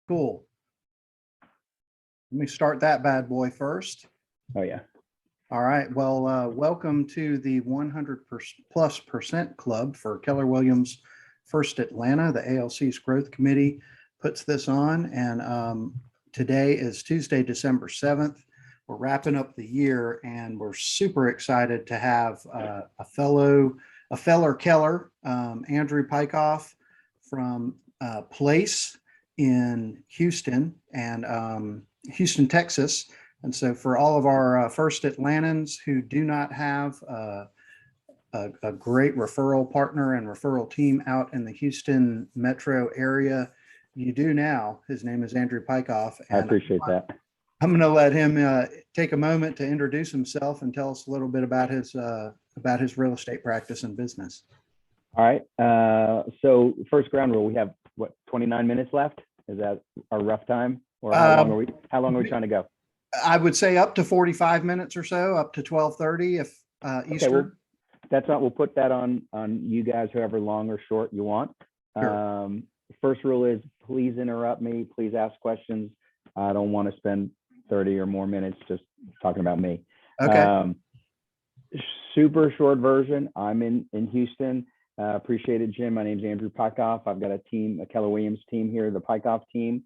Cool. Let me start that bad boy first. Oh, yeah. All right. Well, welcome to the 100% Club for Keller Williams First Atlanta. The ALC's Growth Committee puts this on, and today is Tuesday, December 7th. We're wrapping up the year, and we're super excited to have a feller Keller, Andrew Pikoff from Place in Houston and Houston, Texas. And so for all of our First Atlantans who do not have a great referral partner and referral team out in the Houston metro area, you do now. His name is Andrew Pikoff. I appreciate that. I'm going to let him take a moment to introduce himself and tell us a little bit about his real estate practice and business. All right. So first ground rule, we have what, 29 minutes left? Is that our rough time? Or how long are we trying to go? I would say up to 45 minutes or so, up to 12:30 if Eastern. Okay, well, we'll put that on you guys, however long or short you want. Sure. First rule is please interrupt me. Please ask questions. I don't want to spend 30 or more minutes just talking about me. Okay. Super short version. I'm in Houston. Appreciate it, Jim. My name's Andrew Pikoff. I've got a team, a Keller Williams team here, the Pikoff team.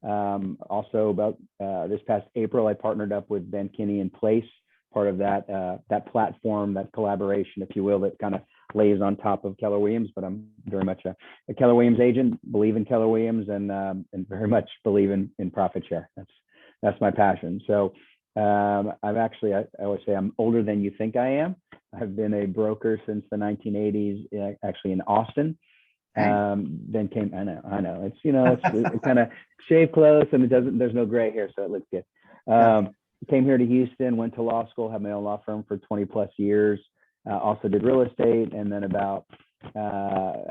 Also about this past April, I partnered up with Ben Kinney in Place, part of that platform, that collaboration, if you will, that kind of lays on top of Keller Williams. But I'm very much a Keller Williams agent, believe in Keller Williams, and very much believe in profit share. That's my passion. So I always say I'm older than you think I am. I've been a broker since the 1980s, actually in Austin. Then came, I know, it's kind of shaved close and there's no gray hair, so it looks good. Came here to Houston, went to law school, had my own law firm for 20 plus years. Also did real estate, and then about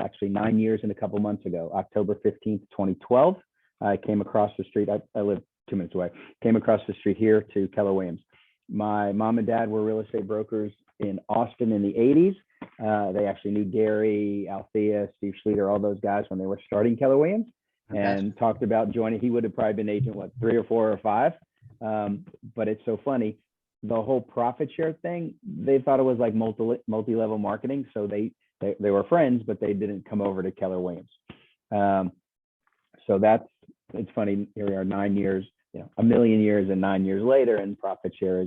actually 9 years and a couple months ago, October 15th, 2012, I came across the street. I live 2 minutes away. Came across the street here to Keller Williams. My mom and dad were real estate brokers in Austin in the 80s. They actually knew Gary, Althea, Steve Schluter, all those guys when they were starting Keller Williams, and talked about joining. He would have probably been agent, 3 or 4 or 5. But it's so funny. The whole profit share thing, they thought it was like multi-level marketing. So they were friends, but they didn't come over to Keller Williams. So it's funny. Here we are 9 years, a million years and 9 years later, and profit share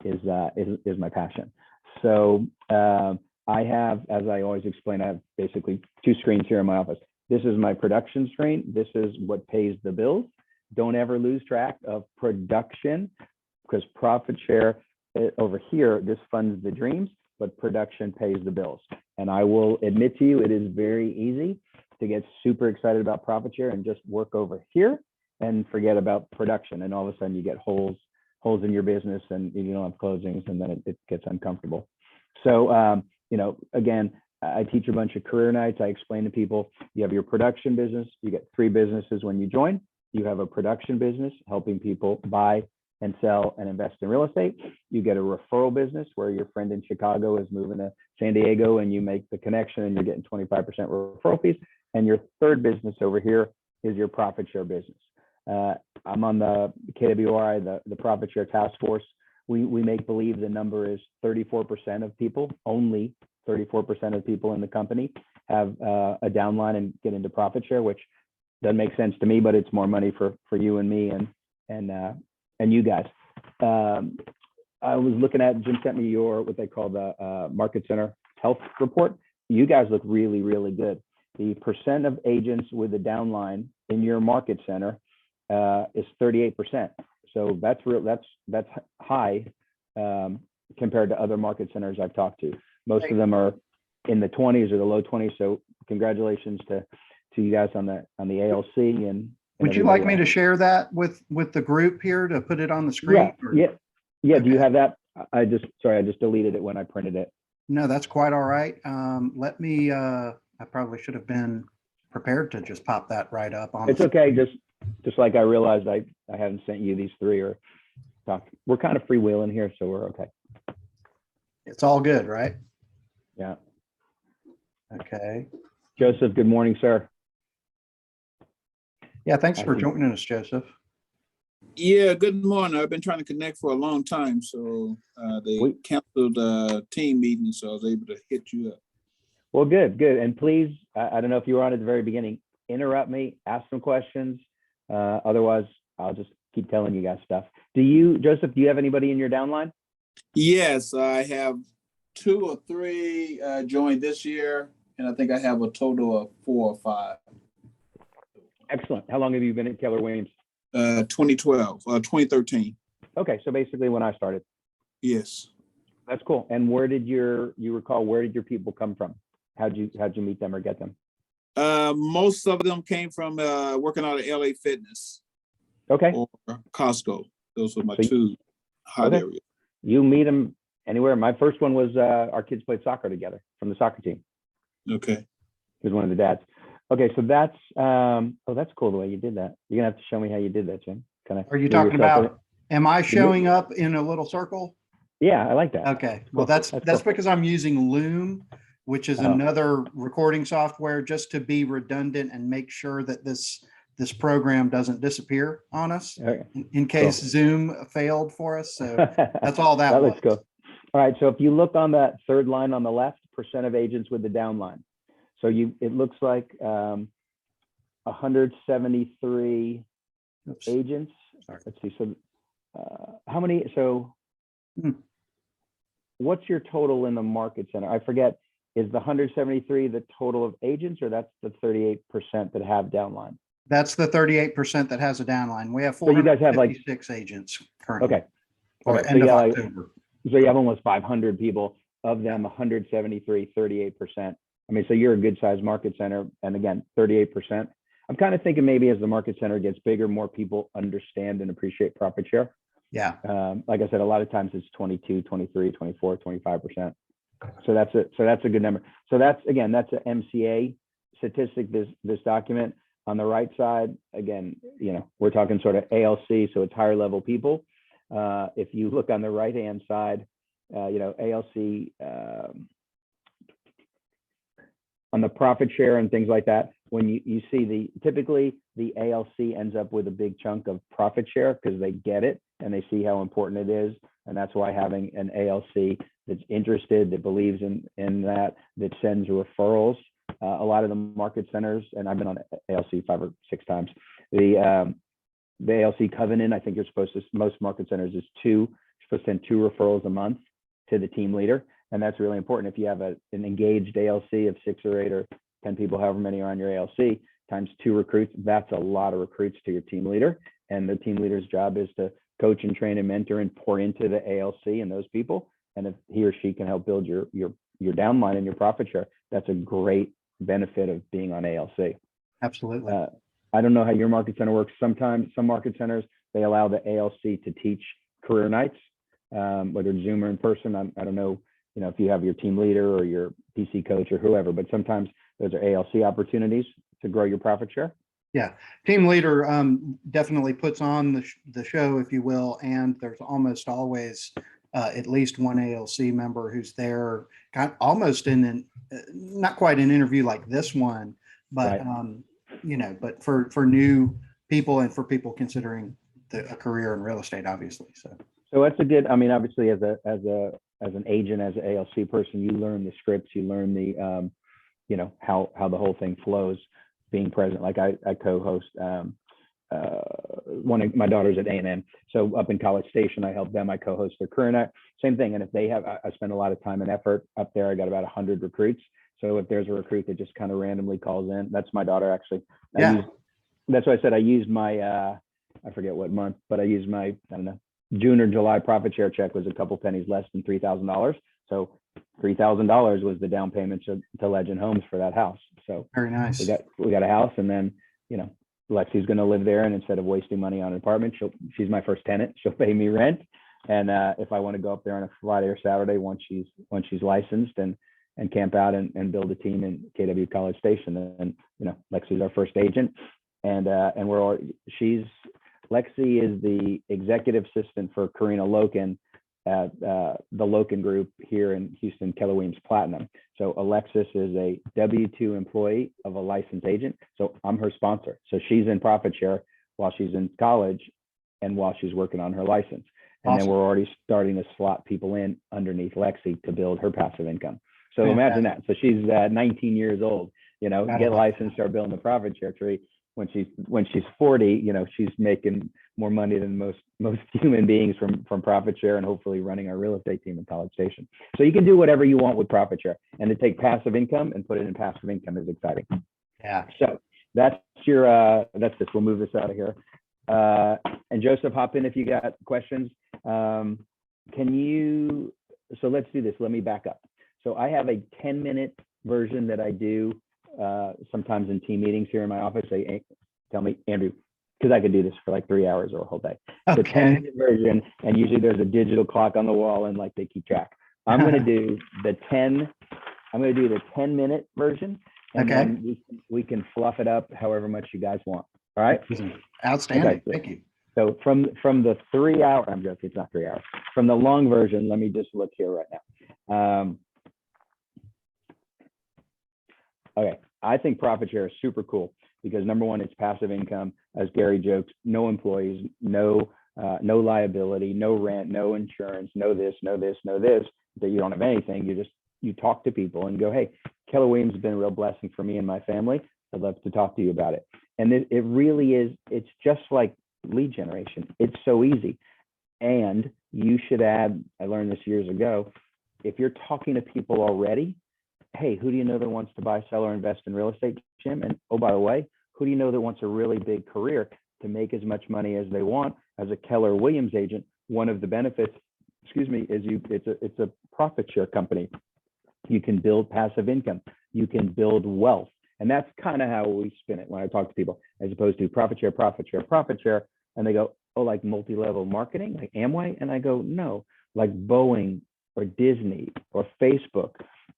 is my passion. So I have, as I always explain, I have basically 2 screens here in my office. This is my production screen. This is what pays the bills. Don't ever lose track of production, because profit share over here, this funds the dreams, but production pays the bills. And I will admit to you, it is very easy to get super excited about profit share and just work over here and forget about production. And all of a sudden you get holes in your business, and you don't have closings, and then it gets uncomfortable. So, again, I teach a bunch of career nights. I explain to people, you have your production business. You get 3 businesses when you join. You have a production business helping people buy and sell and invest in real estate. You get a referral business where your friend in Chicago is moving to San Diego, and you make the connection and you're getting 25% referral fees. And your 3rd business over here is your profit share business. I'm on the KWRI, the profit share task force. We make believe the number is 34% of people, only 34% of people in the company have a downline and get into profit share, which doesn't make sense to me, but it's more money for you and me and you guys. I was looking at, Jim sent me what they call the Market Center Health Report. You guys look really, really good. The percent of agents with a downline in your market center is 38%. So that's high compared to other market centers I've talked to. Most of them are in the 20s or the low 20s. So congratulations to you guys on the ALC. And would you like me to share that with the group here to put it on the screen? Yeah. Okay. Do you have that? I just deleted it when I printed it. No, that's quite all right. Let me. I probably should have been prepared to just pop that right up on. It's okay. Just like I realized I haven't sent you these 3 or talk. We're kind of freewheeling here, so we're okay. It's all good, right? Yeah. Okay. Joseph, good morning, sir. Yeah, thanks I for think, joining us, Joseph. Yeah, good morning. I've been trying to connect for a long time, so they we, canceled team meeting, so I was able to hit you up. well, good. And please, I don't know if you were on at the very beginning, interrupt me, ask some questions. Otherwise, I'll just keep telling you guys stuff. Joseph, do you have anybody in your downline? Yes, I have 2 or 3 joined this year, and I think I have a total of 4 or 5. Excellent. How long have you been at Keller Williams? 2013. Okay, so basically when I started. Yes. That's cool. And where did your people come from? How'd you meet them or get them? Most of them came from working out of LA Fitness. Okay. Or Costco. Those were my So 2 hot areas. You meet them anywhere. My first one was our kids played soccer together from the soccer team. Okay. He was one of the dads. Okay, so that's that's cool the way you did that. You're gonna have to show me how you did that, Jim. Are you talking about, am I showing up in a little circle? Yeah, I like that. Okay, well, that's cool. because I'm using Loom, which is another recording software, just to be redundant and make sure that this program doesn't disappear on us in case Zoom failed for us. So that's all that was. Looks cool. All right, so if you look on that third line on the left, percent of agents with the downline. So it looks like 173 agents. Sorry. Let's see. So how many? So what's your total in the market center? I forget. Is the 173 the total of agents, or that's the 38% that have downline? That's the 38% that has a downline. We have 456 so you guys have like agents currently. Okay. Or end of October. So you have almost 500 people. Of them, 173, 38%. I mean, so you're a good sized market center. And again, 38%. I'm kind of thinking maybe as the market center gets bigger, more people understand and appreciate profit share. Yeah. Like I said, a lot of times it's 22, 23, 24, 25%. So that's it. So that's a good number. So that's an MCA statistic, this document. On the right side, again, we're talking sort of ALC, so it's higher level people. If you look on the right-hand side, ALC on the profit share and things like that, when you see typically the ALC ends up with a big chunk of profit share because they get it and they see how important it is. And that's why having an ALC that's interested, that believes in that sends referrals. A lot of the market centers, and I've been on ALC 5 or 6 times, the ALC covenant, I think most market centers is 2. You're supposed to send 2 referrals a month to the team leader. And that's really important. If you have an engaged ALC of 6 or 8 or 10 people, however many are on your ALC, times 2 recruits, that's a lot of recruits to your team leader. And the team leader's job is to coach and train and mentor and pour into the ALC and those people. And if he or she can help build your downline and your profit share, that's a great benefit of being on ALC. Absolutely. I don't know how your market center works. Sometimes some market centers, they allow the ALC to teach career nights, whether it's Zoom or in person. I don't know, if you have your team leader or your PC coach or whoever, but sometimes those are ALC opportunities to grow your profit share. Yeah, team leader definitely puts on the show, if you will, and there's almost always at least one ALC member who's there, almost not quite an interview like this one, but right. But for new people and for people considering a career in real estate, obviously. So that's a good. I mean, obviously, as an agent, as an ALC person, you learn the scripts, you learn the how the whole thing flows. Being present, like I co-host one of my daughters at A&M, so up in College Station, I help them. I co-host their career night, same thing. And if they have, I spend a lot of time and effort up there. I got about 100 recruits. So if there's a recruit that just kind of randomly calls in, that's my daughter actually. That's why I said I use my I forget what month, but I use my, I don't know, June or July profit share check was a couple pennies less than $3,000. So $3,000 was the down payment to Legend Homes for that house. So very nice. We got a house, and then Lexi's going to live there, and instead of wasting money on an apartment, she's my first tenant. She'll pay me rent, and if I want to go up there on a Friday or Saturday once she's licensed and camp out and build a team in KW College Station, and Lexi's our first agent, and Lexi is the executive assistant for Karina Loken, at the Loken Group here in Houston, Keller Williams Platinum. So Alexis is a W-2 employee of a licensed agent. So I'm her sponsor. So she's in profit share while she's in college and while she's working on her license. And Awesome. then we're already starting to slot people in underneath Lexi to build her passive income. So Yeah. imagine that. So she's 19 years old, Right. get licensed, start building the profit share tree. When she's 40, she's making more money than most human beings from profit share, and hopefully running our real estate team in College Station. So you can do whatever you want with profit share, and to take passive income and put it in passive income is exciting. Yeah. So that's this. We'll move this out of here. And Joseph, hop in if you got questions. So let's do this. Let me back up. So I have a 10-minute version that I do sometimes in team meetings here in my office. They tell me, Andrew, because I could do this for like 3 hours or a whole day. The Okay. 10-minute version, and usually there's a digital clock on the wall, and like they keep track. I'm going to do the 10-minute version, and Okay. then we can fluff it up however much you guys want. All right. Outstanding. Okay, so- Thank you. So from the 3 hour, I'm joking, it's not 3 hours. From the long version, let me just look here right now. Okay, I think profit share is super cool because number one, it's passive income. As Gary jokes, no employees, no liability, no rent, no insurance, no this, that you don't have anything. You talk to people and go, hey, Keller Williams has been a real blessing for me and my family. I'd love to talk to you about it. And it really is, it's just like lead generation. It's so easy. And you should add, I learned this years ago, if you're talking to people already, hey, who do you know that wants to buy, sell, or invest in real estate, Jim? And oh, by the way, who do you know that wants a really big career to make as much money as they want as a Keller Williams agent? One of the benefits, is it's a profit share company. You can build passive income. You can build wealth. And that's kind of how we spin it when I talk to people, as opposed to profit share. And they go, oh, like multi-level marketing, like Amway? And I go, no, like Boeing or Disney or Facebook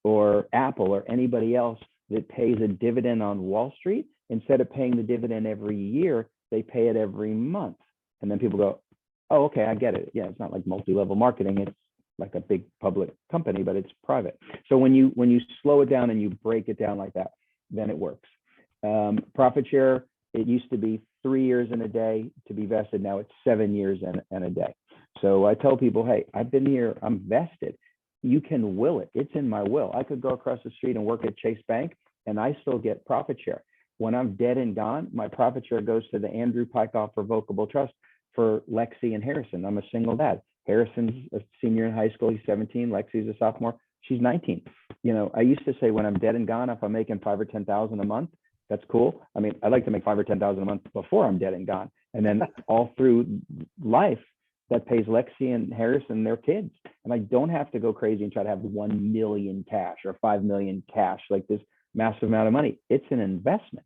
or Apple or anybody else that pays a dividend on Wall Street. Instead of paying the dividend every year, they pay it every month. And then people go, oh, okay, I get it. Yeah, it's not like multi-level marketing. It's like a big public company, but it's private. So when you slow it down and you break it down like that, then it works. Profit share, it used to be 3 years and a day to be vested. Now it's 7 years and a day. So I tell people, hey, I've been here, I'm vested. You can will it. It's in my will. I could go across the street and work at Chase Bank and I still get profit share. When I'm dead and gone, my profit share goes to the Andrew Pikoff Revocable Trust for Lexi and Harrison. I'm a single dad. Harrison's a senior in high school. He's 17. Lexi's a sophomore. She's 19. I used to say when I'm dead and gone, if I'm making $5,000 or $10,000 a month, that's cool. I mean, I'd like to make $5,000 or $10,000 a month before I'm dead and gone. And then all through life, that pays Lexi and Harrison their kids. And I don't have to go crazy and try to have 1 million cash or 5 million cash, like this massive amount of money. It's an investment.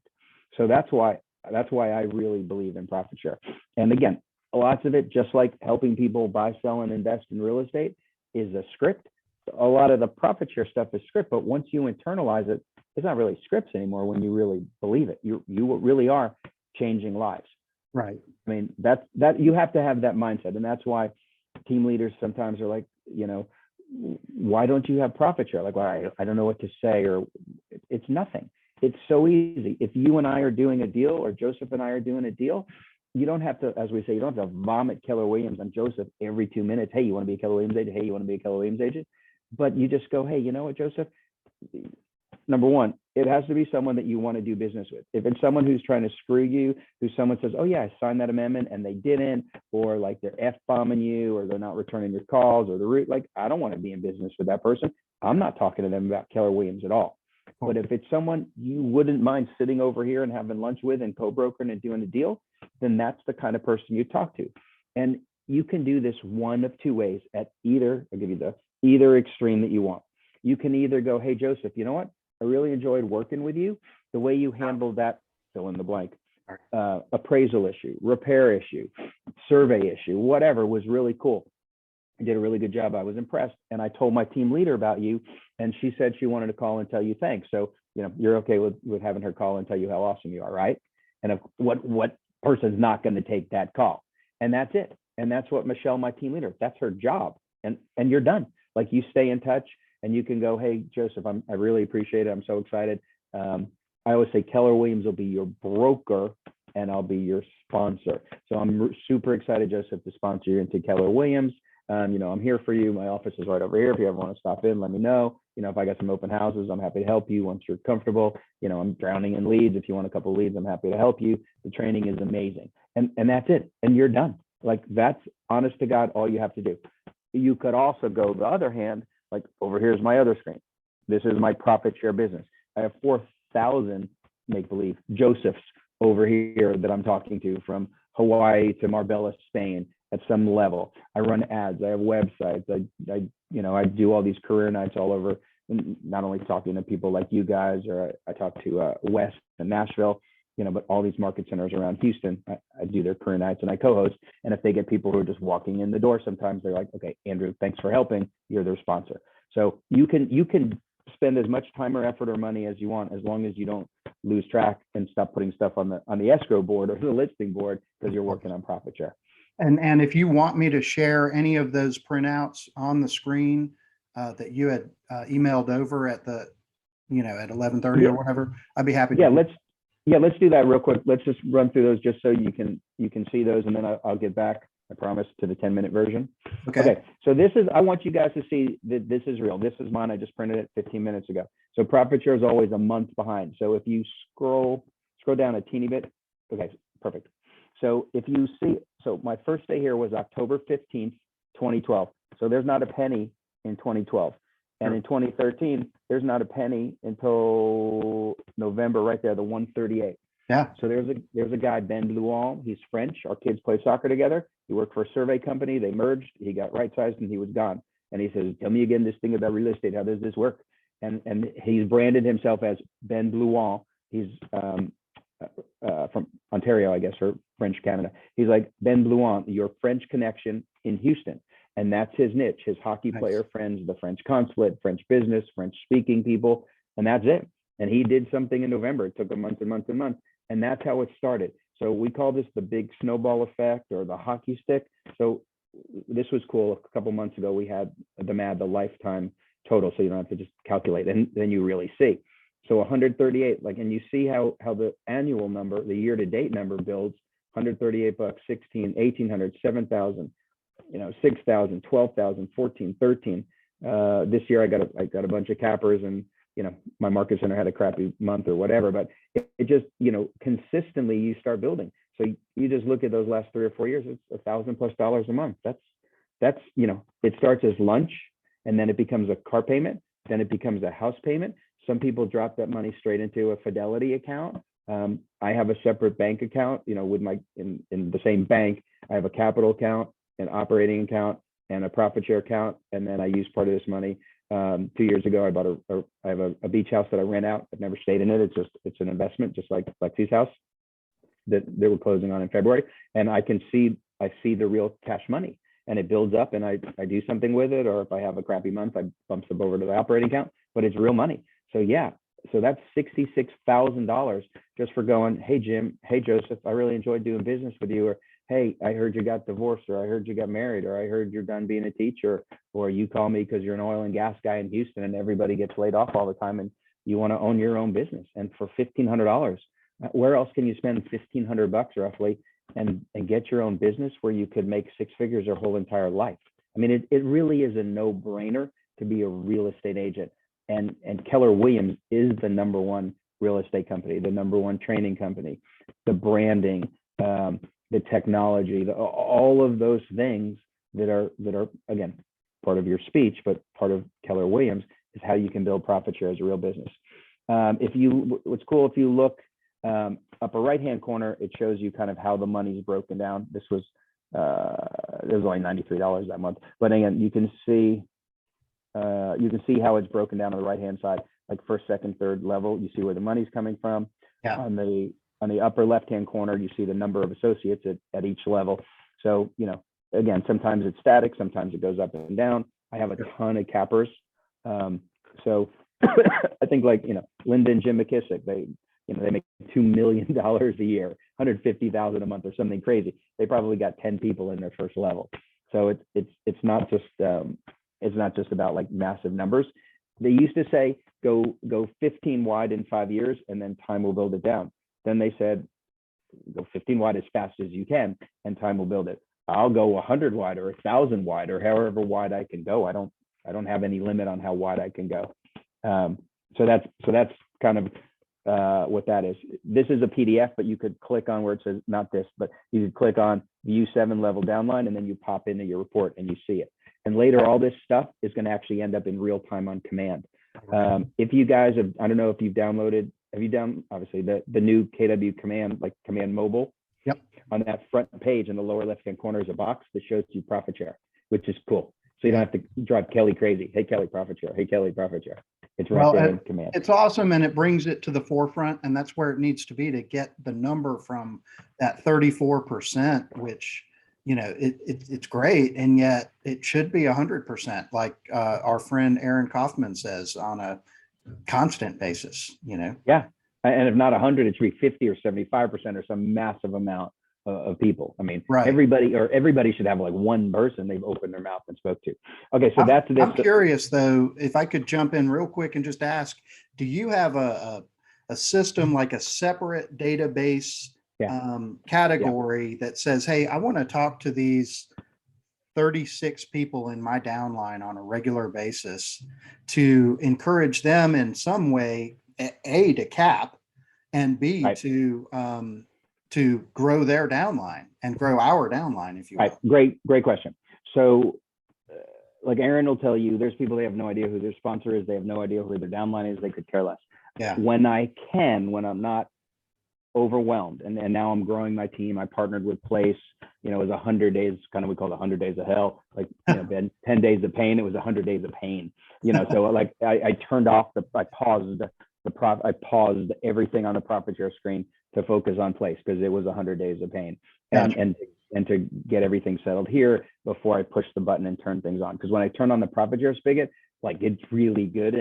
So that's why I really believe in profit share. And again, lots of it, just like helping people buy, sell, and invest in real estate, is a script. A lot of the profit share stuff is script, but once you internalize it, it's not really scripts anymore when you really believe it. You really are changing lives. Right. I mean, that you have to have that mindset. And that's why team leaders sometimes are like, why don't you have profit share? Like, well, I don't know what to say, or it's nothing. It's so easy. If you and I are doing a deal, or Joseph and I are doing a deal, you don't have to, as we say, you don't have to vomit Keller Williams on Joseph every 2 minutes. Hey, you want to be a Keller Williams agent? Hey, you want to be a Keller Williams agent? But you just go, hey, you know what, Joseph? Number one, it has to be someone that you want to do business with. If it's someone who's trying to screw you, who someone says, oh yeah, I signed that amendment and they didn't, or like they're F-bombing you, or they're not returning your calls, or the root, like, I don't want to be in business with that person. I'm not talking to them about Keller Williams at all. But if it's someone you wouldn't mind sitting over here and having lunch with and co-brokering and doing a deal, then that's the kind of person you talk to. And you can do this one of two ways at either, I'll give you the either extreme that you want. You can either go, hey, Joseph, you know what? I really enjoyed working with you. The way you handled that, fill in the blank, appraisal issue, repair issue, survey issue, whatever, was really cool. You did a really good job. I was impressed. And I told my team leader about you, and she said she wanted to call and tell you thanks. So, you're okay with having her call and tell you how awesome you are, right? And what person's not going to take that call? And that's it. And that's what Michelle, my team leader, that's her job. and you're done. Like, you stay in touch and you can go, hey, Joseph, I really appreciate it. I'm so excited. I always say Keller Williams will be your broker and I'll be your sponsor. So I'm super excited, Joseph, to sponsor you into Keller Williams. I'm here for you. My office is right over here. If you ever want to stop in, let me know. If I got some open houses, I'm happy to help you once you're comfortable. I'm drowning in leads. If you want a couple of leads, I'm happy to help you. The training is amazing. And that's it. And you're done. Like, that's honest to God, all you have to do. You could also go the other hand, like, over here's my other screen. This is my profit share business. I have 4,000 make-believe Josephs over here that I'm talking to, from Hawaii to Marbella, Spain, at some level. I run ads. I have websites. I do all these career nights all over, not only talking to people like you guys, or I talk to Wes and Nashville, but all these market centers around Houston. I do their career nights and I co-host. And if they get people who are just walking in the door, sometimes they're like, okay, Andrew, thanks for helping. You're their sponsor. So you can spend as much time or effort or money as you want, as long as you don't lose track and stop putting stuff on the escrow board or the listing board, because you're working on profit share. And if you want me to share any of those printouts on the screen that you had emailed over at at 11:30 or whatever, I'd be happy to. Let's do that real quick. Let's just run through those just so you can see those, and then I'll get back, I promise, to the 10-minute version. Okay. So I want you guys to see that this is real. This is mine. I just printed it 15 minutes ago. So profit share is always a month behind. So if you scroll down a teeny bit. Okay, perfect. So if you see, so my first day here was October 15th, 2012. So there's not a penny in 2012. And in 2013, there's not a penny until November, right there, the 138. Yeah. So there's a guy, Ben Blouin. He's French. Our kids play soccer together. He worked for a survey company. They merged. He got right-sized and he was gone. And he says, tell me again this thing about real estate. How does this work? And he's branded himself as Ben Blouin. He's from Ontario, I guess, or French Canada. He's like, Ben Blouin, your French connection in Houston. And that's his niche, his hockey player friends, the French consulate, French business, French speaking people. And that's it. And he did something in November. It took a month and months and months. And that's how it started. So we call this the Big Snowball Effect, or the hockey stick. So this was cool. A couple months ago, we had the lifetime total. So you don't have to just calculate, and then you really see. So 138, and you see how the annual number, the year to date number builds. $138, 16, 1,800, 7,000, 6,000, 12,000, 14, 13. This year I got a bunch of cappers, and my market center had a crappy month or whatever, but it just, consistently you start building. So you just look at those last 3 or 4 years, it's $1,000+ a month. That's it starts as lunch, and then it becomes a car payment, then it becomes a house payment. Some people drop that money straight into a Fidelity account. I have a separate bank account, with in the same bank. I have a capital account, an operating account, and a profit share account. And then I use part of this money. 2 years ago, I have a beach house that I rent out. I've never stayed in it. It's an investment, just like Lexi's house that they were closing on in February. And I see the real cash money, and it builds up, and I do something with it. Or if I have a crappy month, I bump it over to the operating account, but it's real money. So yeah, so that's $66,000 just for going, hey, Jim, hey, Joseph, I really enjoyed doing business with you. Or, hey, I heard you got divorced, or I heard you got married, or I heard you're done being a teacher, or you call me because you're an oil and gas guy in Houston and everybody gets laid off all the time and you want to own your own business. And for $1,500, where else can you spend $1,500 roughly and get your own business where you could make 6 figures your whole entire life? I mean, it really is a no-brainer to be a real estate agent. And Keller Williams is the #1 real estate company, the #1 training company, the branding, the technology, all of those things that are again part of your speech, but part of Keller Williams is how you can build profit share as a real business. What's cool, if you look upper right hand corner, it shows you kind of how the money's broken down. This was it was only $93 that month, but again, you can see how it's broken down on the right hand side, like first, second, third level. You see where the money's coming from. Yeah. On the upper left-hand corner, you see the number of associates at each level. So, again, sometimes it's static, sometimes it goes up and down. I have a ton of cappers. So I think Linda and Jim McKissick, they make $2 million a year, $150,000 a month or something crazy. They probably got 10 people in their first level. So it's not just about like massive numbers. They used to say go 15 wide in 5 years, and then time will build it down. Then they said go 15 wide as fast as you can, and time will build it. I'll go 100 wide or 1,000 wide or however wide I can go. I don't have any limit on how wide I can go. So that's kind of what that is. This is a PDF, but you could click on where it says, not this, but you could click on view 7 level downline, and then you pop into your report and you see it. And later, all this stuff is going to actually end up in real time on command. If you guys have, I don't know if you've downloaded, have you done obviously the new KW command, like command mobile? Yep. On that front page in the lower left-hand corner is a box that shows you profit share, which is cool. So you don't have to drive Kelly crazy. Hey, Kelly, profit share. Hey, Kelly, profit share. It's right there in command. It's awesome, and it brings it to the forefront, and that's where it needs to be to get the number from that 34%, which, you know, it's great, and yet it should be 100%, like our friend Aaron Kaufman says, on a constant basis, you know? Yeah. And if not 100, it should be 50 or 75% or some massive amount of people. I mean, right. everybody should have like one person they've opened their mouth and spoke to. Okay, so that's this. I'm curious though, if I could jump in real quick and just ask, do you have a system, like a separate database category that says, hey, I want to talk to these 36 people in my downline on a regular basis to encourage them in some way, A, to cap, and B, right. to grow their downline and grow our downline, if you will. Right. Great question. So like Aaron will tell you, there's people, they have no idea who their sponsor is. They have no idea who their downline is. They could care less. Yeah. When I'm not overwhelmed, and now I'm growing my team. I partnered with Place, you know, it was 100 days, kind of, we call it 100 days of hell, like, you know, been 10 days of pain. It was 100 days of pain, you know, so like I turned off I paused everything on the profit share screen to focus on Place, because it was 100 days of pain, and to get everything settled here before I push the button and turn things on. Because when I turn on the profit share spigot, like, it's really good,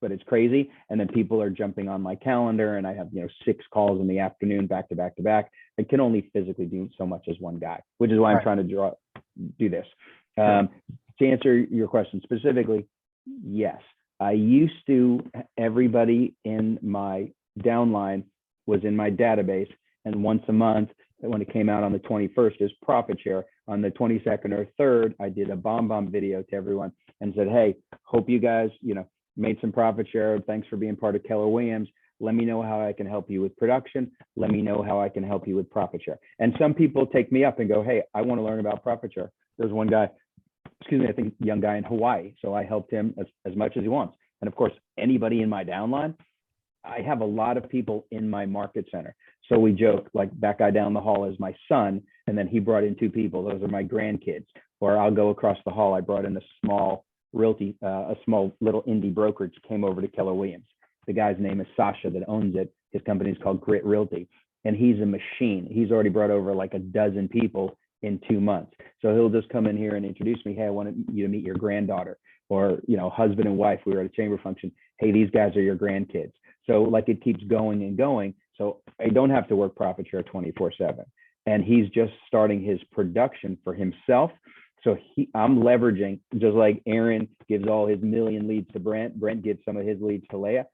but it's crazy. And then people are jumping on my calendar, and I have, you know, 6 calls in the afternoon, back to back to back. I can only physically do so much as one guy, which is why I'm trying to do this. To answer your question specifically, yes, I used to, everybody in my downline was in my database, and once a month, when it came out on the 21st is profit share. On the 22nd or 3rd, I did a bomb video to everyone and said, hey, hope you guys, you know, made some profit share. Thanks for being part of Keller Williams. Let me know how I can help you with production. Let me know how I can help you with profit share. And some people take me up and go, hey, I want to learn about profit share. There's one guy, I think young guy in Hawaii. So I helped him as much as he wants. And of course, anybody in my downline, I have a lot of people in my market center. So we joke, like, that guy down the hall is my son, and then he brought in 2 people. Those are my grandkids. Or I'll go across the hall. I brought in a small realty, a small little indie brokerage, came over to Keller Williams. The guy's name is Sasha that owns it. His company is called Grit Realty, and he's a machine. He's already brought over like a dozen people in 2 months. So he'll just come in here and introduce me. Hey, I want you to meet your granddaughter, or, you know, husband and wife. We were at a chamber function. Hey, these guys are your grandkids. So like, it keeps going and going. So I don't have to work profit share 24/7. And he's just starting his production for himself. So I'm leveraging, just like Aaron gives all his million leads to Brent gives some of his leads to Leah.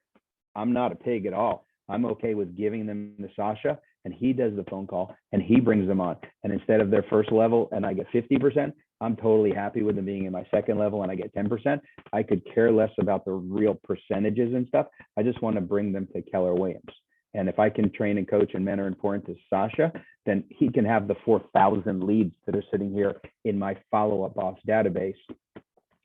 I'm not a pig at all. I'm okay with giving them to Sasha, and he does the phone call and he brings them on. And instead of their first level and I get 50%, I'm totally happy with them being in my second level and I get 10%. I could care less about the real percentages and stuff. I just want to bring them to Keller Williams. And if I can train and coach and mentor and pour into Sasha, then he can have the 4,000 leads that are sitting here in my follow-up boss database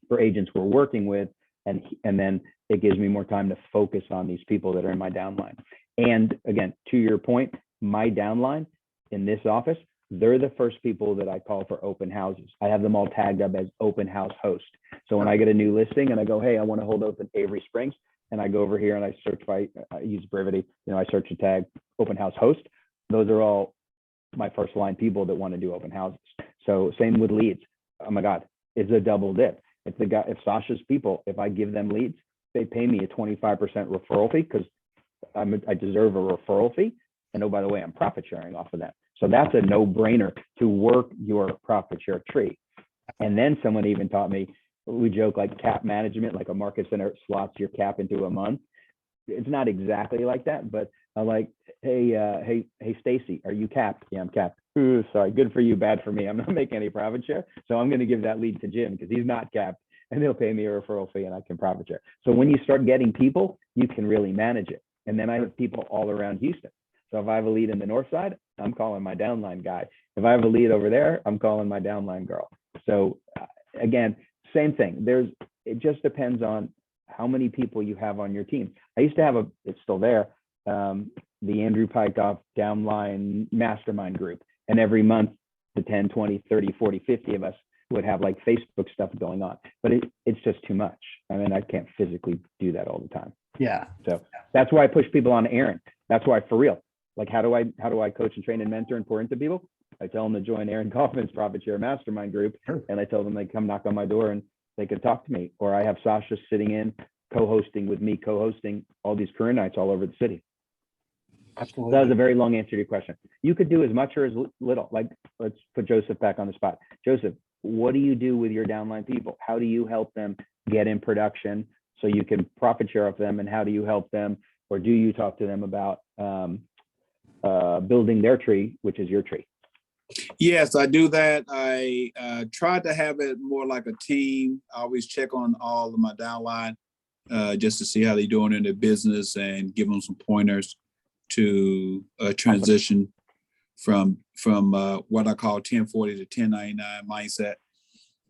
for agents we're working with. And then it gives me more time to focus on these people that are in my downline. And again, to your point, my downline in this office, they're the first people that I call for open houses. I have them all tagged up as open house host. So when I get a new listing and I go, hey, I want to hold open Avery Springs, and I go over here and I search by, I use Brevity, you know, I search a tag open house host. Those are all my first line people that want to do open houses. So same with leads. Oh my God, it's a double dip. If Sasha's people, if I give them leads, they pay me a 25% referral fee, because I deserve a referral fee. And oh, by the way, I'm profit sharing off of that. So that's a no-brainer to work your profit share tree. And then someone even taught me, we joke like cap management, like a market center slots your cap into a month. It's not exactly like that, but I'm like, hey, Stacy, are you capped? Yeah, I'm capped. Ooh, sorry, good for you, bad for me. I'm not making any profit share. So I'm going to give that lead to Jim because he's not capped and he'll pay me a referral fee and I can profit share. So when you start getting people, you can really manage it. And then I have people all around Houston. So if I have a lead in the north side, I'm calling my downline guy. If I have a lead over there, I'm calling my downline girl. So again, same thing. It just depends on how many people you have on your team. I used to have it's still there, the Andrew Pikoff downline mastermind group. And every month, the 10, 20, 30, 40, 50 of us would have like Facebook stuff going on. But it's just too much. I mean, I can't physically do that all the time. Yeah. So that's why I push people on Aaron. That's why, for real, like how do I coach and train and mentor and pour into people? I tell them to join Aaron Kaufman's Profit Share Mastermind group. Sure. And I tell them they come knock on my door and they could talk to me. Or I have Sasha sitting in, co-hosting with me, co-hosting all these career nights all over the city. Absolutely. That was a very long answer to your question. You could do as much or as little. Like, let's put Joseph back on the spot. Joseph, what do you do with your downline people? How do you help them get in production so you can profit share off them? And how do you help them, or do you talk to them about building their tree, which is your tree? Yes, I do that. I try to have it more like a team. I always check on all of my downline just to see how they're doing in their business and give them some pointers to transition from what I call 1040 to 1099 mindset,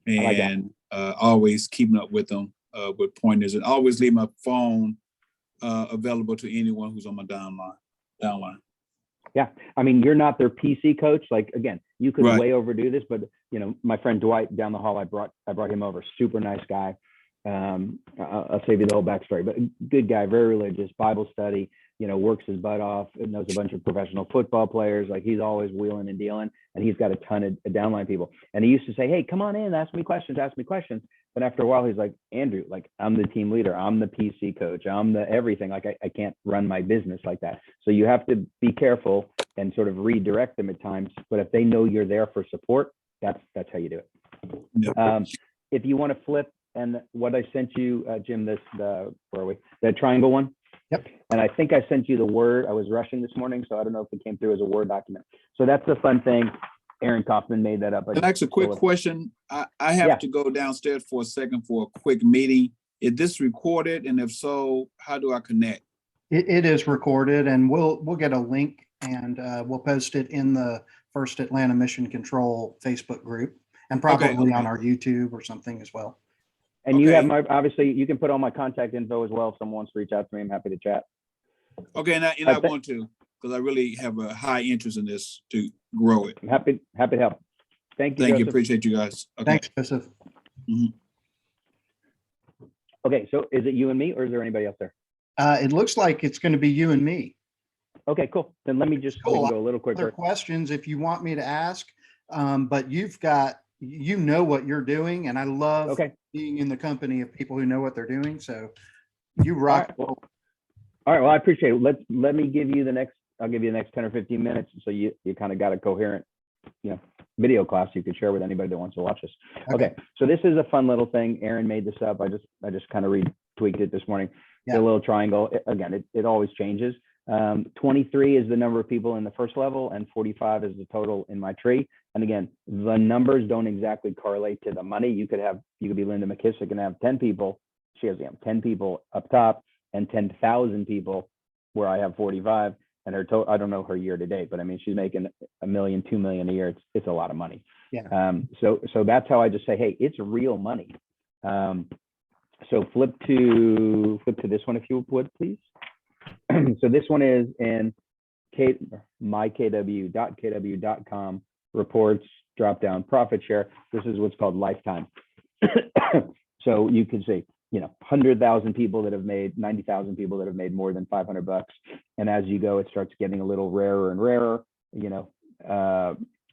and always keeping up with them with pointers, and always leave my phone available to anyone who's on my downline. Yeah, I mean, you're not their PC coach. Like, again, you could way overdo this, but you know, my friend Dwight down the hall, I brought him over. Super nice guy. I'll save you the whole backstory, but good guy, very religious, Bible study, you know, works his butt off, knows a bunch of professional football players. Like, he's always wheeling and dealing, and he's got a ton of downline people. And he used to say, hey, come on in, ask me questions. But after a while, he's like, Andrew, like, I'm the team leader. I'm the PC coach. I'm the everything. Like, I can't run my business like that. So you have to be careful and sort of redirect them at times. But if they know you're there for support, that's how you do it. Yep. If you want to flip, and what I sent you, Jim, where are we? The triangle one. Yep. And I think I sent you the Word. I was rushing this morning, so I don't know if it came through as a Word document. So that's the fun thing. Aaron Kaufman made that up. That's a quick question. I have to go downstairs for a second for a quick meeting. Is this recorded? And if so, how do I connect? It is recorded, and we'll get a link, and we'll post it in the First Atlanta Mission Control Facebook group, and probably on our YouTube or something as well. And you have obviously, you can put all my contact info as well. If someone wants to reach out to me, I'm happy to chat. Okay, and I want to, because I really have a high interest in this to grow it. I'm happy to help. Thank you. Thank Joseph. you. Appreciate you guys. Okay. Thanks, Joseph. Mm-hmm. Okay, so is it you and me, or is there anybody else there? It looks like it's going to be you and me. Okay, cool. Then let me just go a little quicker. Other questions if you want me to ask, but you know what you're doing, and I love being in the company of people who know what they're doing. So you rock. All right. Well, I appreciate it. Let me give you I'll give you the next 10 or 15 minutes. So you kind of got a coherent, video class you could share with anybody that wants to watch this. Okay. So this is a fun little thing. Aaron made this up. I just kind of retweaked it this morning. Yeah. The little triangle. Again, it always changes. 23 is the number of people in the first level, and 45 is the total in my tree. And again, the numbers don't exactly correlate to the money. You could be Linda McKissick and have 10 people. She has 10 people up top and 10,000 people where I have 45, and her total, I don't know her year to date, but I mean, she's making $1 million, $2 million a year. It's a lot of money. Yeah. So that's how I just say, hey, it's real money. So flip to this one, if you would, please. So this one is in mykw.kw.com reports, drop down profit share. This is what's called lifetime. So you can see, 100,000 people that have made, 90,000 people that have made more than $500. And as you go, it starts getting a little rarer and rarer.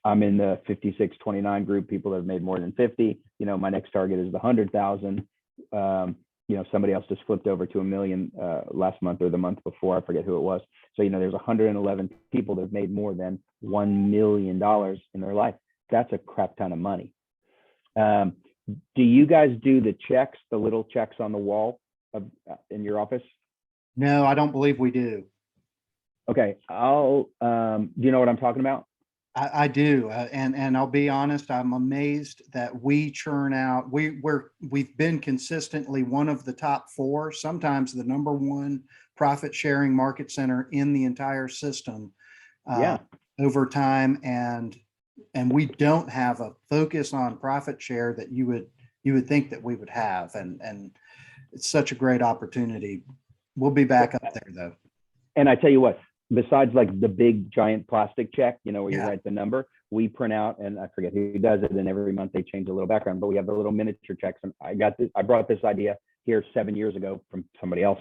I'm in the 56-29 group, people that have made more than 50. My next target is the 100,000. Somebody else just flipped over to $1 million last month or the month before, I forget who it was. So, there's 111 people that have made more than $1 million in their life. That's a crap ton of money. Do you guys do the checks, the little checks on the wall in your office? No, I don't believe we do. Okay, do you know what I'm talking about? I do, and I'll be honest, I'm amazed that we churn out. We've been consistently one of the top four, sometimes the number one profit sharing market center in the entire system Yeah. over time, and we don't have a focus on profit share that you would think that we would have, and it's such a great opportunity. We'll be back up there though. And I tell you what, besides like the big giant plastic check, you know, where you Yeah. write the number, we print out, and I forget who does it, and every month they change a little background, but we have the little miniature checks. And I brought this idea here 7 years ago from somebody else.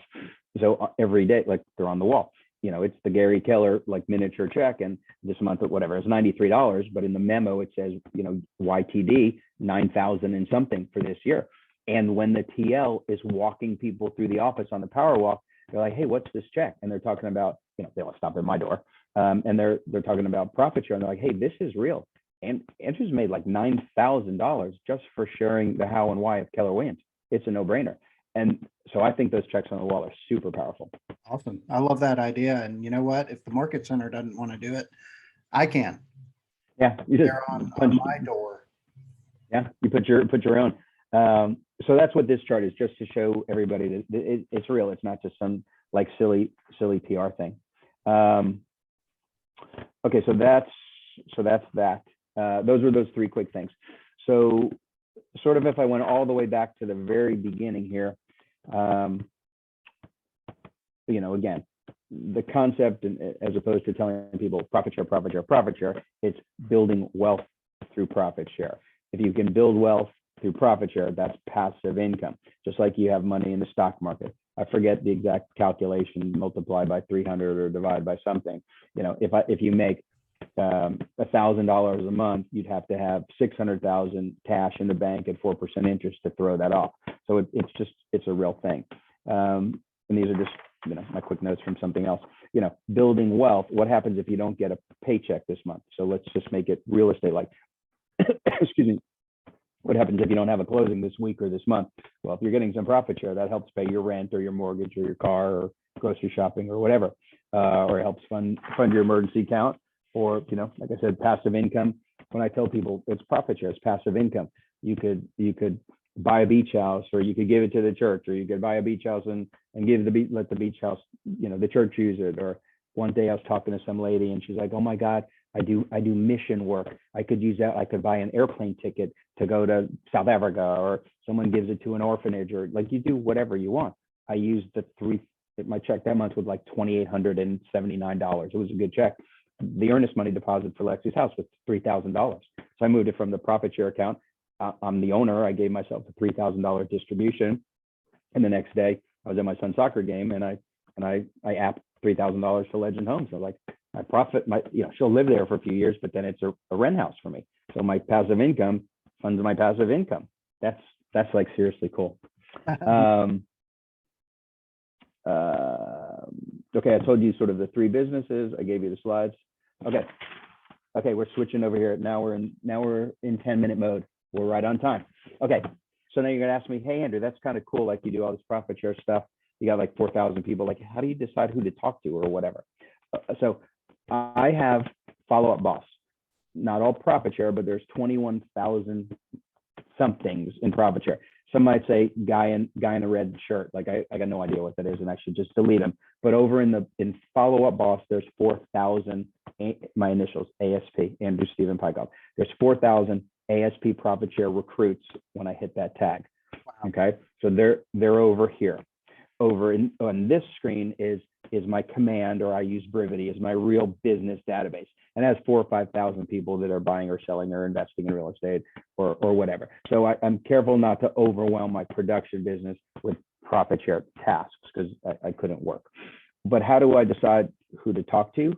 So every day, like they're on the wall, you know, it's the Gary Keller like miniature check, and this month or whatever, it's $93, but in the memo it says, you know, YTD 9,000 and something for this year. And when the TL is walking people through the office on the power walk, they're like, hey, what's this check? And they're talking about, you know, they don't stop at my door. And they're talking about profit share. And they're like, hey, this is real. And Andrew's made like $9,000 just for sharing the how and why of Keller Williams. It's a no-brainer. And so I think those checks on the wall are super powerful. Awesome. I love that idea. And you know what? If the market center doesn't want to do it, I can. Yeah, you just They're on my door. Yeah, you put your own. So that's what this chart is, just to show everybody that it's real. It's not just some like silly PR thing. Okay, so that's that. Those were those three quick things. So sort of if I went all the way back to the very beginning here, you know, again, the concept, as opposed to telling people profit share, profit share, profit share, it's building wealth through profit share. If you can build wealth through profit share, that's passive income, just like you have money in the stock market. I forget the exact calculation, multiply by 300 or divide by something. You know, if you make $1,000 a month, you'd have to have 600,000 cash in the bank at 4% interest to throw that off. So it's a real thing. And these are just, you know, my quick notes from something else. You know, building wealth. What happens if you don't get a paycheck this month? So let's just make it real estate like. Excuse me. What happens if you don't have a closing this week or this month? Well, if you're getting some profit share, that helps pay your rent or your mortgage or your car or grocery shopping or whatever, or it helps fund your emergency account, or, you know, like I said, passive income. When I tell people it's profit share, it's passive income. You could buy a beach house, or you could give it to the church, or you could buy a beach house and let the beach house, you know, the church use it. Or one day I was talking to some lady and she's like, oh my God, I do mission work. I could use that. I could buy an airplane ticket to go to South Africa, or someone gives it to an orphanage, or like, you do whatever you want. I used my check that month was like $2,879. It was a good check. The earnest money deposit for Lexi's house was $3,000. So I moved it from the profit share account. I'm the owner. I gave myself a $3,000 distribution. And the next day I was at my son's soccer game, and I apped $3,000 to Legend Homes. So like, my profit, you know, she'll live there for a few years, but then it's a rent house for me. So my passive income funds my passive income. That's like seriously cool. Okay, I told you sort of the three businesses. I gave you the slides. Okay, we're switching over here. Now we're in 10-minute mode. We're right on time. Okay, so now you're gonna ask me, hey Andrew, that's kind of cool. Like, you do all this profit share stuff. You got like 4,000 people. Like, how do you decide who to talk to or whatever? So I have Follow Up Boss. Not all profit share, but there's 21,000 somethings in profit share. Some might say guy in a red shirt. Like, I got no idea what that is, and I should just delete them. But over in Follow Up Boss, there's 4,000. My initials, ASP, Andrew Stephen Pikoff. There's 4,000 ASP profit share recruits when I hit that tag. Wow. Okay, so they're over here. Over on this screen is my command, or I use Brivity as my real business database, and it has 4,000 or 5,000 people that are buying or selling or investing in real estate or whatever. So I'm careful not to overwhelm my production business with profit share tasks, because I couldn't work. But how do I decide who to talk to?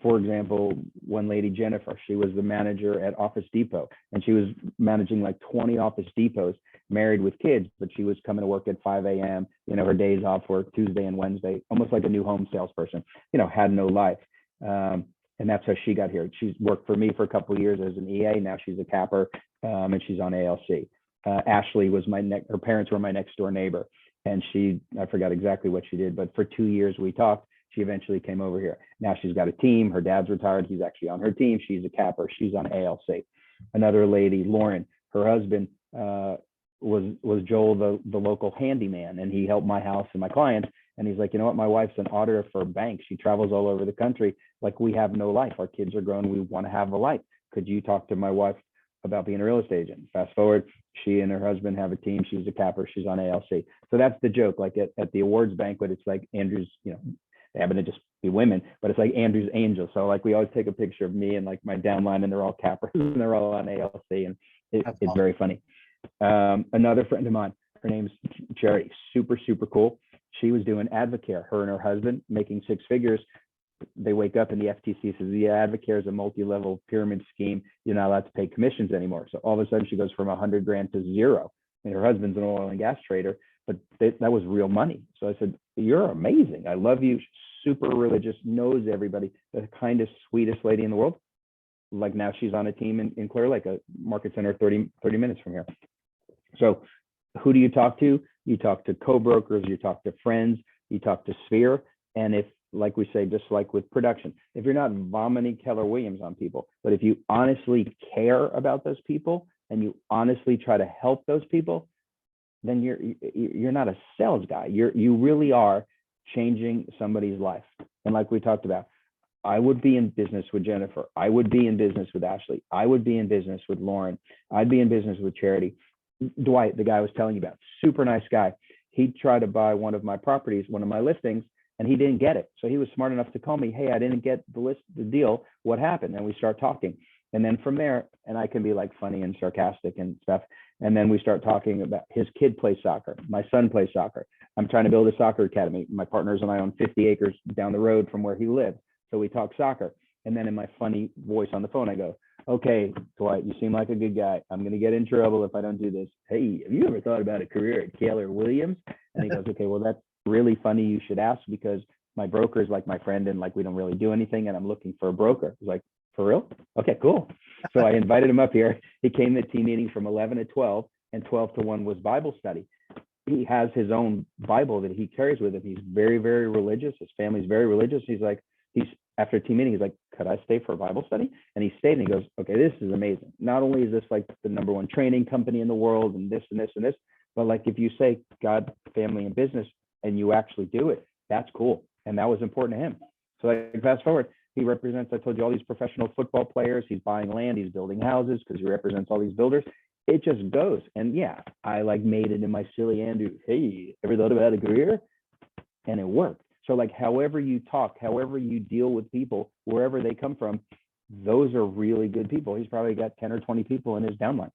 For example, one lady, Jennifer, she was the manager at Office Depot, and she was managing like 20 Office Depots, married with kids, but she was coming to work at 5 a.m. You know, her days off were Tuesday and Wednesday, almost like a new home salesperson, you know, had no life. And And that's how she got here. She's worked for me for a couple of years as an EA. Now she's a capper, and she's on ALC. Ashley was her parents were my next door neighbor. And I forgot exactly what she did, but for 2 years we talked. She eventually came over here. Now she's got a team. Her dad's retired. He's actually on her team. She's a capper. She's on ALC. Another lady, Lauren, her husband was Joel, the local handyman, and he helped my house and my clients. And he's like, you know what? My wife's an auditor for a bank. She travels all over the country. Like, we have no life. Our kids are grown. We want to have a life. Could you talk to my wife about being a real estate agent? Fast forward, she and her husband have a team. She's a capper. She's on ALC. So that's the joke. Like at the awards banquet, it's like Andrew's, they happen to just be women, but it's like Andrew's angel. So like we always take a picture of me and like my downline, and they're all cappers and they're all on ALC, and it's awesome. Very funny. Another friend of mine, her name's Cherry, super, super cool. She was doing Advocare, her and her husband making 6 figures. They wake up and the FTC says, yeah, Advocare is a multi-level pyramid scheme. You're not allowed to pay commissions anymore. So all of a sudden she goes from 100 grand to 0. And her husband's an oil and gas trader, but that was real money. So I said, you're amazing. I love you. Super religious, knows everybody, the kindest, sweetest lady in the world. Like now she's on a team in Clear Lake, a market center 30 minutes from here. So who do you talk to? You talk to co-brokers, you talk to friends, you talk to Sphere. And if, like we say, just like with production, if you're not vomiting Keller Williams on people, but if you honestly care about those people and you honestly try to help those people, then you're not a sales guy. You really are changing somebody's life. And like we talked about, I would be in business with Jennifer. I would be in business with Ashley. I would be in business with Lauren. I'd be in business with Charity. Dwight, the guy I was telling you about, super nice guy. He tried to buy one of my properties, one of my listings, and he didn't get it. So he was smart enough to call me, hey, I didn't get the deal. What happened? And we start talking. And then from there, and I can be like funny and sarcastic and stuff. And then we start talking about his kid plays soccer. My son plays soccer. I'm trying to build a soccer academy. My partners and I own 50 acres down the road from where he lived. So we talk soccer. And then in my funny voice on the phone, I go, okay, Dwight, you seem like a good guy. I'm going to get in trouble if I don't do this. Hey, have you ever thought about a career at Keller Williams? And he goes, okay, well, that's really funny. You should ask, because my broker is like my friend and like we don't really do anything. And I'm looking for a broker. He's like, for real? Okay, cool. So I invited him up here. He came to team meeting from 11 to 12, and 12 to 1 was Bible study. He has his own Bible that he carries with him. He's very, very religious. His family's very religious. After a team meeting, he's like, could I stay for a Bible study? And he stayed and he goes, okay, this is amazing. Not only is this like the #1 training company in the world and this and this and this, but like if you say God, family, and business and you actually do it, that's cool. And that was important to him. So like fast forward, he represents, I told you, all these professional football players. He's buying land, he's building houses because he represents all these builders. It just goes. And yeah, I like made it in my silly Andrew, hey, ever thought about a career? And it worked. So like however you talk, however you deal with people, wherever they come from, those are really good people. He's probably got 10 or 20 people in his downline.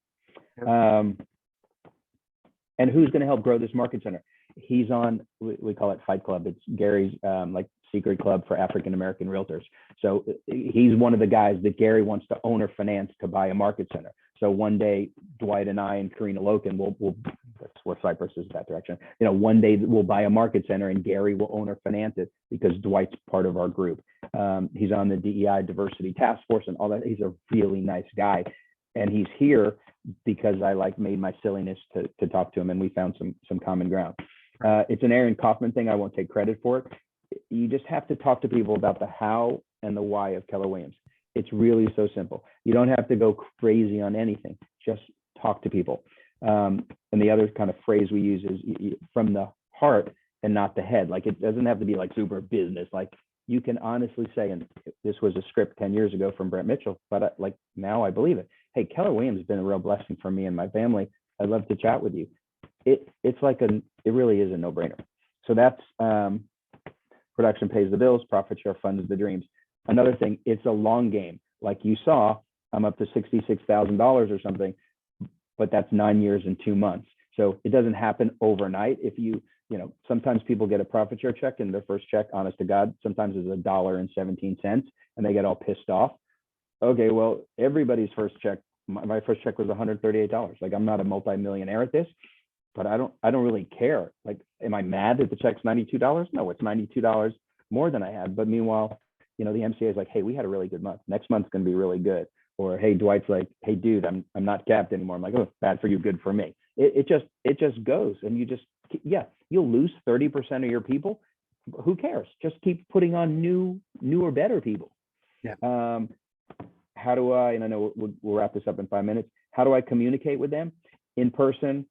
And who's going to help grow this market center? He's on, we call it Fight Club. It's Gary's like secret club for African-American realtors. So he's one of the guys that Gary wants to own or finance to buy a market center. So one day, Dwight and I and Karina Loken will that's where Cypress is, that direction. One day we'll buy a market center and Gary will own or finance it because Dwight's part of our group. He's on the DEI diversity task force and all that. He's a really nice guy. And he's here because I like made my silliness to talk to him, and we found some common ground. It's an Aaron Kaufman thing. I won't take credit for it. You just have to talk to people about the how and the why of Keller Williams. It's really so simple. You don't have to go crazy on anything. Just talk to people. And the other kind of phrase we use is from the heart and not the head. Like it doesn't have to be like super business. Like you can honestly say, and this was a script 10 years ago from Brent Mitchell, but like now I believe it. Hey, Keller Williams has been a real blessing for me and my family. I'd love to chat with you. It's like it really is a no-brainer. So that's production pays the bills, profit share funds the dreams. Another thing, it's a long game. Like you saw, I'm up to $66,000 or something, but that's 9 years and 2 months. So it doesn't happen overnight. If sometimes people get a profit share check and their first check, honest to God, sometimes is $1.17 and they get all pissed off. Okay, well, everybody's first check, my first check was $138. Like I'm not a multimillionaire at this, but I don't really care. Like, am I mad that the check's $92? No, it's $92 more than I had. But meanwhile, the MCA is like, hey, we had a really good month. Next month's going to be really good. Or, hey, Dwight's like, hey, dude, I'm not capped anymore. I'm like, oh, bad for you, good for me. It just goes, and you'll lose 30% of your people. Who cares? Just keep putting on new or better people. Yeah. How do I, and I know we'll wrap this up in 5 minutes. How do I communicate with them? In person,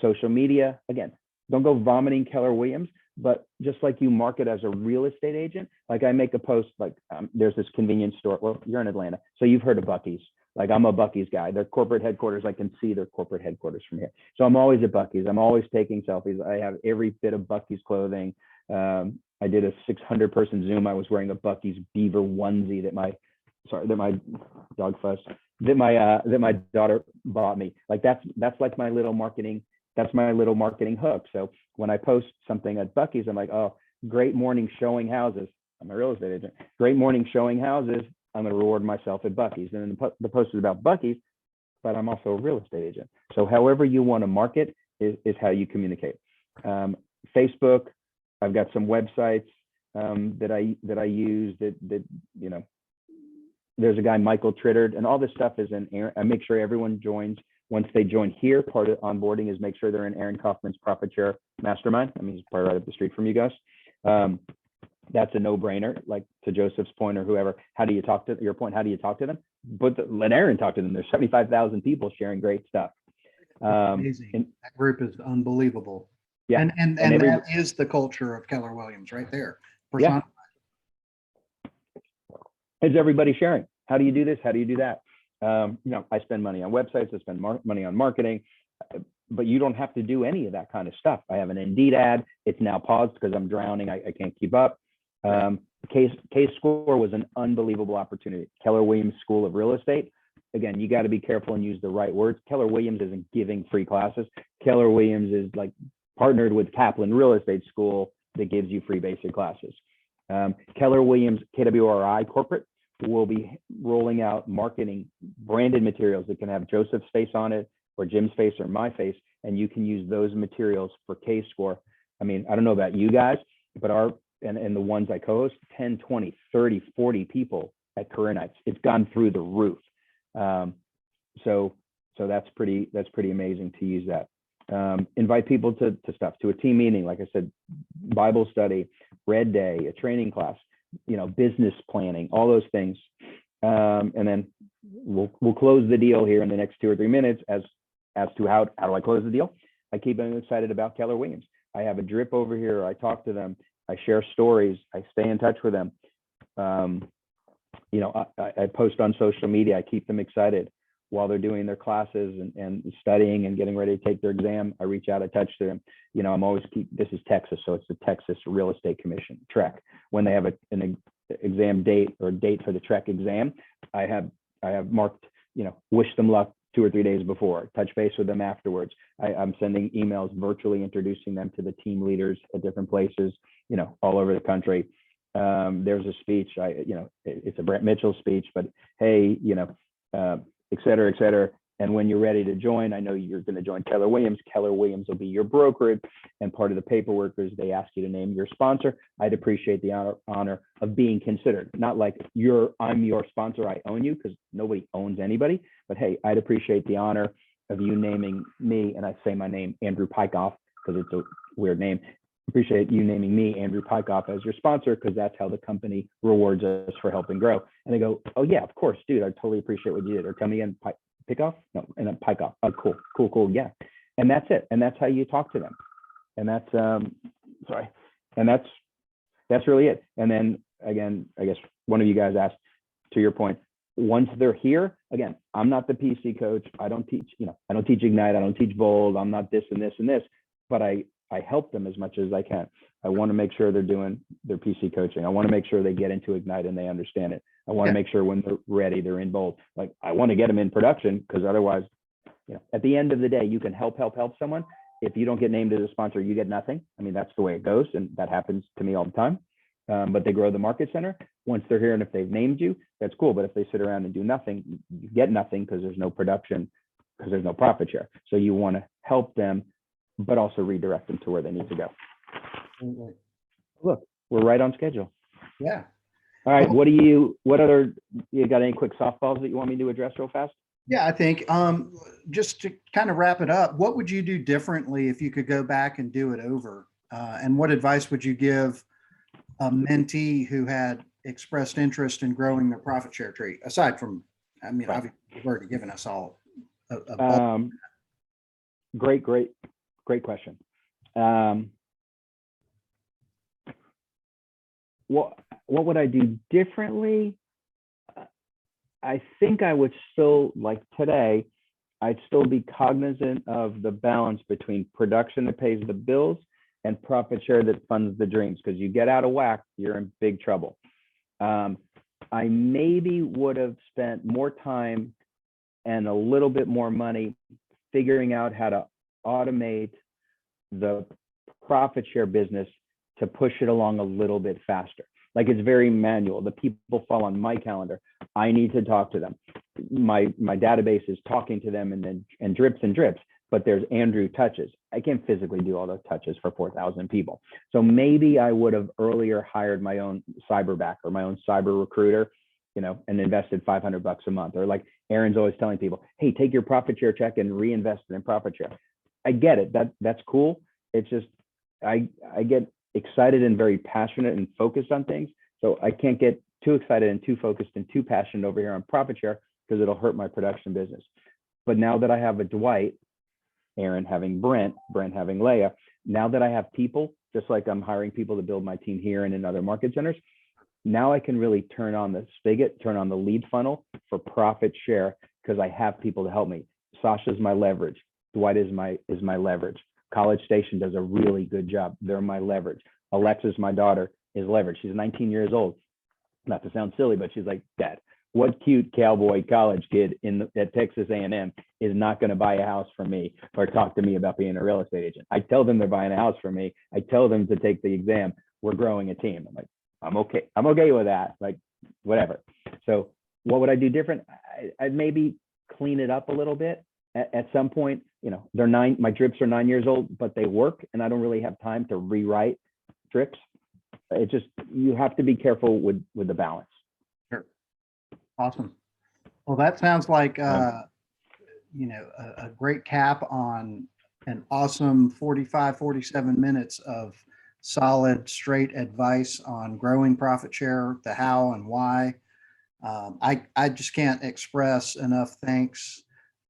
social media. Again, don't go vomiting Keller Williams, but just like you market as a real estate agent, like I make a post, like there's this convenience store. Well, you're in Atlanta, so you've heard of Buc-ee's. Like I'm a Buc-ee's guy. Their corporate headquarters, I can see their corporate headquarters from here. So I'm always at Buc-ee's. I'm always taking selfies. I have every bit of Buc-ee's clothing. I did a 600-person Zoom. I was wearing a Buc-ee's beaver onesie that my dog fuss, that my daughter bought me. Like that's like my little marketing. That's my little marketing hook. So when I post something at Buc-ee's, I'm like, oh, great morning showing houses. I'm a real estate agent. Great morning showing houses. I'm going to reward myself at Buc-ee's. And then the post is about Buc-ee's, but I'm also a real estate agent. So however you want to market is how you communicate. Facebook, I've got some websites that I use that there's a guy, Michael Trittard, and all this stuff is in Aaron. I make sure everyone joins. Once they join here, part of onboarding is make sure they're in Aaron Kaufman's profit share mastermind. I mean, he's probably right up the street from you guys. That's a no-brainer. Like to Joseph's point or whoever, how do you talk to them? But let Aaron talk to them. There's 75,000 people sharing great stuff. Amazing. That group is unbelievable. Yeah, and that is the culture of Keller Williams right there. Yeah. Is everybody sharing? How do you do this? How do you do that? I spend money on websites. I spend money on marketing, but you don't have to do any of that kind of stuff. I have an Indeed ad. It's now paused because I'm drowning. I can't keep up. K-Score was an unbelievable opportunity. Keller Williams School of Real Estate. Again, you got to be careful and use the right words. Keller Williams isn't giving free classes. Keller Williams is like partnered with Kaplan Real Estate School that gives you free basic classes. Keller Williams KWRI Corporate will be rolling out marketing branded materials that can have Joseph's face on it or Jim's face or my face, and you can use those materials for K-Score. I mean, I don't know about you guys, but and the ones I co-host, 10, 20, 30, 40 people at career nights. It's gone through the roof. So that's pretty amazing to use that. Invite people to stuff, to a team meeting, like I said, Bible study, red day, a training class, business planning, all those things. And then we'll close the deal here in the next 2 or 3 minutes as to how do I close the deal? I keep them excited about Keller Williams. I have a drip over here. I talk to them. I share stories. I stay in touch with them. I post on social media. I keep them excited while they're doing their classes and studying and getting ready to take their exam. I reach out, I touch to them. I'm always this is Texas, so it's the Texas Real Estate Commission, TREC. When they have an exam date or date for the TREC exam, I have marked, wish them luck 2 or 3 days before, touch base with them afterwards. I'm sending emails virtually introducing them to the team leaders at different places, all over the country. There's a speech, it's a Brett Mitchell speech, but hey, et cetera, et cetera. And when you're ready to join, I know you're going to join Keller Williams. Keller Williams will be your brokerage. And part of the paperwork is they ask you to name your sponsor. I'd appreciate the honor of being considered. Not like I'm your sponsor, I own you, because nobody owns anybody. But hey, I'd appreciate the honor of you naming me. And I say my name, Andrew Pikoff, because it's a weird name. Appreciate you naming me, Andrew Pikoff, as your sponsor, because that's how the company rewards us for helping grow. And they go, oh yeah, of course, dude, I totally appreciate what you did. Or come again, Pikoff? No, and then Pikoff. Oh, cool, yeah. And that's it. And that's how you talk to them. And that's and that's really it. And then again, I guess one of you guys asked, to your point, once they're here, again, I'm not the PC coach. I don't teach, I don't teach Ignite. I don't teach Bold. I'm not this and this and this, but I help them as much as I can. I want to make sure they're doing their PC coaching. I want to make sure they get into Ignite and they understand it. I want to make sure when they're ready, they're in Bold. Like I want to get them in production, because otherwise, at the end of the day, you can help someone. If you don't get named as a sponsor, you get nothing. I mean, that's the way it goes. And that happens to me all the time. But they grow the market center. Once they're here and if they've named you, that's cool. But if they sit around and do nothing, you get nothing, because there's no production, because there's no profit share. So you want to help them, but also redirect them to where they need to go. Look, we're right on schedule. Yeah. All right. Well, You got any quick softballs that you want me to address real fast? yeah, I think just to kind of wrap it up, what would you do differently if you could go back and do it over? And what advice would you give a mentee who had expressed interest in growing their profit share tree? Aside from, I mean, Right. obviously, you've already given us all a Great question. What would I do differently? I think I would still, like today, I'd still be cognizant of the balance between production that pays the bills and profit share that funds the dreams. Because you get out of whack, you're in big trouble. I maybe would have spent more time and a little bit more money figuring out how to automate the profit share business to push it along a little bit faster. Like, it's very manual. The people fall on my calendar. I need to talk to them. My database is talking to them and drips, but there's Andrew touches. I can't physically do all those touches for 4,000 people. So maybe I would have earlier hired my own cyber back or my own cyber recruiter, and invested $500 a month. Or like Aaron's always telling people, hey, take your profit share check and reinvest it in profit share. I get it. That's cool. It's just, I get excited and very passionate and focused on things. So I can't get too excited and too focused and too passionate over here on profit share because it'll hurt my production business. But now that I have a Dwight, Aaron having Brent having Leah, now that I have people, just like I'm hiring people to build my team here and in other market centers, now I can really turn on the spigot, turn on the lead funnel for profit share because I have people to help me. Sasha's my leverage. Dwight is my leverage. College Station does a really good job. They're my leverage. Alexis, my daughter, is leverage. She's 19 years old. Not to sound silly, but she's like, Dad, what cute cowboy college kid at Texas A&M is not going to buy a house from me or talk to me about being a real estate agent? I tell them they're buying a house from me. I tell them to take the exam. We're growing a team. I'm like, I'm okay. I'm okay with that. Like, whatever. So what would I do different? I'd maybe clean it up a little bit. At some point, my drips are 9 years old, but they work, and I don't really have time to rewrite drips. It just, you have to be careful with the balance. Sure. Awesome. Well, that sounds like a great cap on an awesome 47 minutes of solid, straight advice on growing profit share, the how and why. I just can't express enough thanks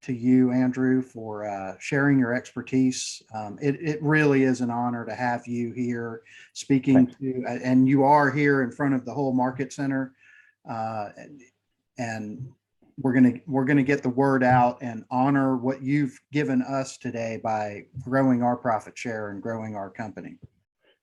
to you, Andrew, for sharing your expertise. It really is an honor to have you here speaking to, and you are here in front of the whole market center. And we're gonna get the word out and honor what you've given us today by growing our profit share and growing our company.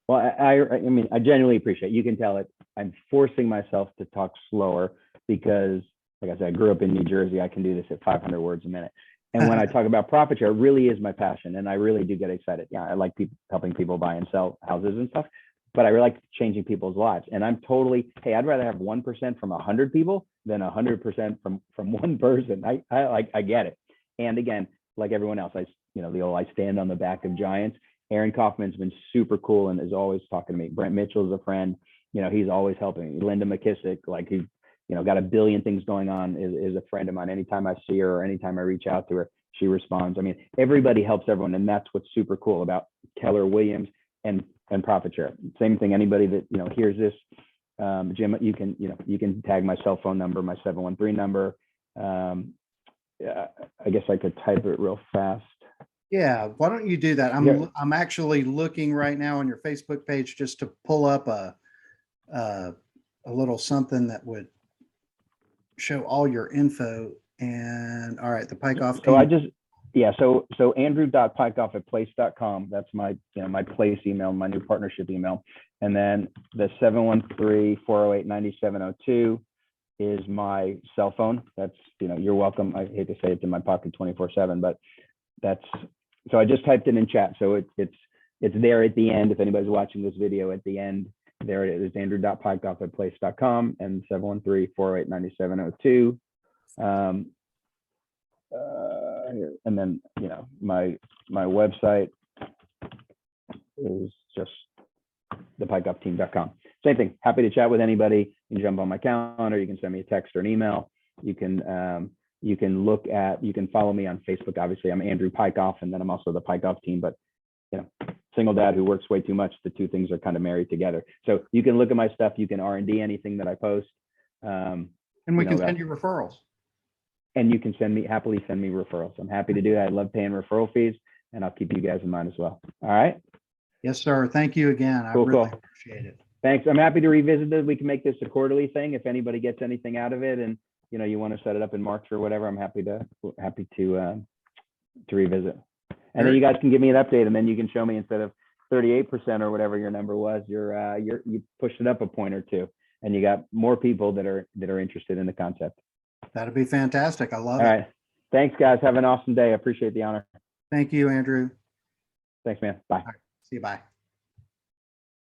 Well, I mean, I genuinely appreciate it. You can tell it. I'm forcing myself to talk slower because, like I said, I grew up in New Jersey. I can do this at 500 words a minute. And when I talk about profit share, it really is my passion. And I really do get excited. Yeah, I like helping people buy and sell houses and stuff, but I really like changing people's lives. And I'm totally, hey, I'd rather have 1% from 100 people than 100% from one person. I get it. And again, like everyone else, I stand on the back of giants. Aaron Kaufman's been super cool and is always talking to me. Brent Mitchell's a friend. He's always helping me. Linda McKissick, like he's, got a billion things going on, is a friend of mine. Anytime I see her or anytime I reach out to her, she responds. I mean, everybody helps everyone. And that's what's super cool about Keller Williams and profit share. Same thing. Anybody that, hears this, Jim, you can tag my cell phone number, my 713 number. I guess I could type it real fast. Yeah, why don't you do that? I'm actually looking right now on your Facebook page just to pull up a little something that would show all your info. And all right, the Pikoff team. So andrew.pikoff@place.com. That's my my place email, my new partnership email. And then the 713-408-9702 is my cell phone. That's, you're welcome. I hate to say it's in my pocket 24/7, but so I just typed it in chat. So it's there at the end. If anybody's watching this video, at the end, there it is, andrew.pikoff@place.com and 713-408-9702. And then, my website is just thepikofteam.com. same thing. Happy to chat with anybody. You can jump on my calendar. You can send me a text or an email. You can follow me on Facebook. Obviously, I'm Andrew Pikoff, and then I'm also the Pikoff team. But single dad who works way too much. The two things are kind of married together. So you can look at my stuff. You can R&D anything that I post. And we can send you referrals. And you can happily send me referrals. I'm happy to do that. I love paying referral fees, and I'll keep you guys in mind as well. All right. Yes, sir. Thank you again. I really appreciate it. Thanks. I'm happy to revisit it. We can make this a quarterly thing. If anybody gets anything out of it, and you want to set it up in March or whatever, I'm happy to revisit. And then you guys can give me an update, and then you can show me instead of 38% or whatever your number was, you pushed it up a point or two, and you got more people that are interested in the concept. That'd be fantastic. I love it. All right. Thanks, guys. Have an awesome day. I appreciate the honor. Thank you, Andrew. Thanks, man. Bye. All right. See you. Bye.